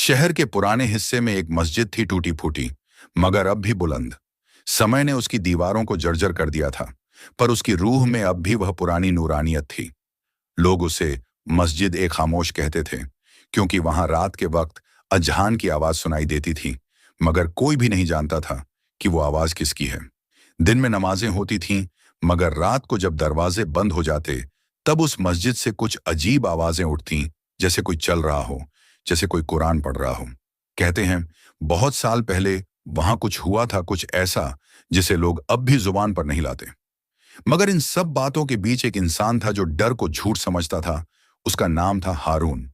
शहर के पुराने हिस्से में एक मस्जिद थी, टूटी फूटी मगर अब भी बुलंद। समय ने उसकी दीवारों को जर्जर कर दिया था, पर उसकी रूह में अब भी वह पुरानी नूरानियत थी। लोग उसे मस्जिद ए खामोश कहते थे, क्योंकि वहां रात के वक्त अजहान की आवाज सुनाई देती थी, मगर कोई भी नहीं जानता था कि वो आवाज किसकी है। दिन में नमाजें होती थीं, मगर रात को जब दरवाजे बंद हो जाते, तब उस मस्जिद से कुछ अजीब आवाजें उठतीं, जैसे कोई चल रहा हो, जैसे कोई कुरान पढ़ रहा हो। कहते हैं, बहुत साल पहले वहां कुछ हुआ था, कुछ ऐसा जिसे लोग अब भी जुबान पर नहीं लाते। मगर इन सब बातों के बीच एक इंसान था जो डर को झूठ समझता था। उसका नाम था हारून।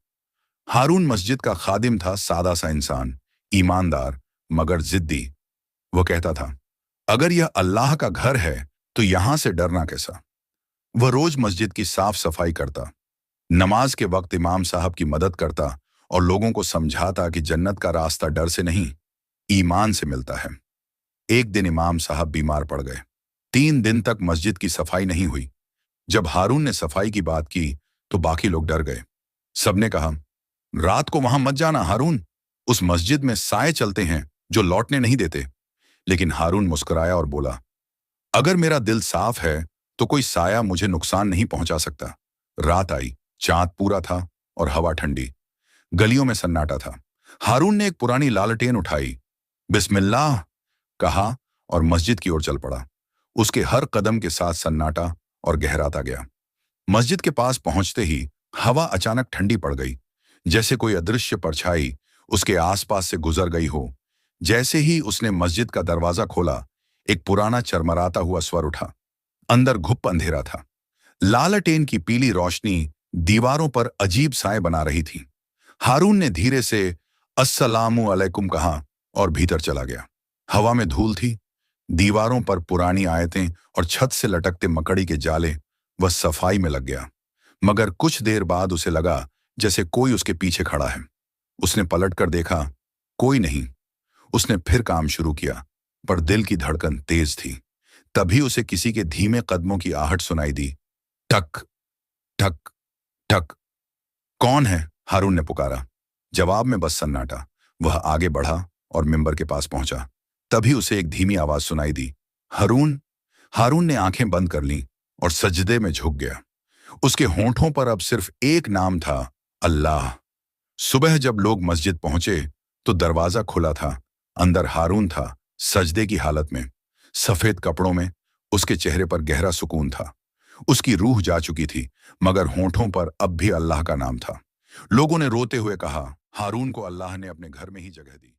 हारून मस्जिद का खादिम था, सादा सा इंसान, ईमानदार मगर जिद्दी। वो कहता था, अगर यह अल्लाह का घर है तो यहां से डरना कैसा। वह रोज मस्जिद की साफ सफाई करता, नमाज के वक्त इमाम साहब की मदद करता और लोगों को समझाता कि जन्नत का रास्ता डर से नहीं, ईमान से मिलता है। एक दिन इमाम साहब बीमार पड़ गए। 3 दिन तक मस्जिद की सफाई नहीं हुई। जब हारून ने सफाई की बात की तो बाकी लोग डर गए। सबने कहा, रात को वहां मत जाना हारून, उस मस्जिद में साए चलते हैं जो लौटने नहीं देते। लेकिन हारून मुस्कुराया और बोला, अगर मेरा दिल साफ है तो कोई साया मुझे नुकसान नहीं पहुंचा सकता। रात आई, चांद पूरा था और हवा ठंडी। गलियों में सन्नाटा था। हारून ने एक पुरानी लालटेन उठाई, बिस्मिल्लाह कहा और मस्जिद की ओर चल पड़ा। उसके हर कदम के साथ सन्नाटा और गहराता गया। मस्जिद के पास पहुंचते ही हवा अचानक ठंडी पड़ गई, जैसे कोई अदृश्य परछाई उसके आसपास से गुजर गई हो। जैसे ही उसने मस्जिद का दरवाजा खोला, एक पुराना चरमराता हुआ स्वर उठा। अंदर घुप अंधेरा था। लालटेन की पीली रोशनी दीवारों पर अजीब साए बना रही थी। हारून ने धीरे से अस्सलामु अलैकुम कहा और भीतर चला गया। हवा में धूल थी, दीवारों पर पुरानी आयतें और छत से लटकते मकड़ी के जाले। वह सफाई में लग गया, मगर कुछ देर बाद उसे लगा जैसे कोई उसके पीछे खड़ा है। उसने पलटकर देखा, कोई नहीं। उसने फिर काम शुरू किया, पर दिल की धड़कन तेज थी। तभी उसे किसी के धीमे कदमों की आहट सुनाई दी, ठक ठक ठक। कौन है? हारून ने पुकारा। जवाब में बस सन्नाटा। वह आगे बढ़ा और मिंबर के पास पहुंचा। तभी उसे एक धीमी आवाज सुनाई दी, हारून। हारून ने आंखें बंद कर लीं और सजदे में झुक गया। उसके होंठों पर अब सिर्फ एक नाम था, अल्लाह। सुबह जब लोग मस्जिद पहुंचे तो दरवाजा खुला था। अंदर हारून था, सजदे की हालत में, सफेद कपड़ों में। उसके चेहरे पर गहरा सुकून था। उसकी रूह जा चुकी थी, मगर होंठों पर अब भी अल्लाह का नाम था। लोगों ने रोते हुए कहा, हारून को अल्लाह ने अपने घर में ही जगह दी।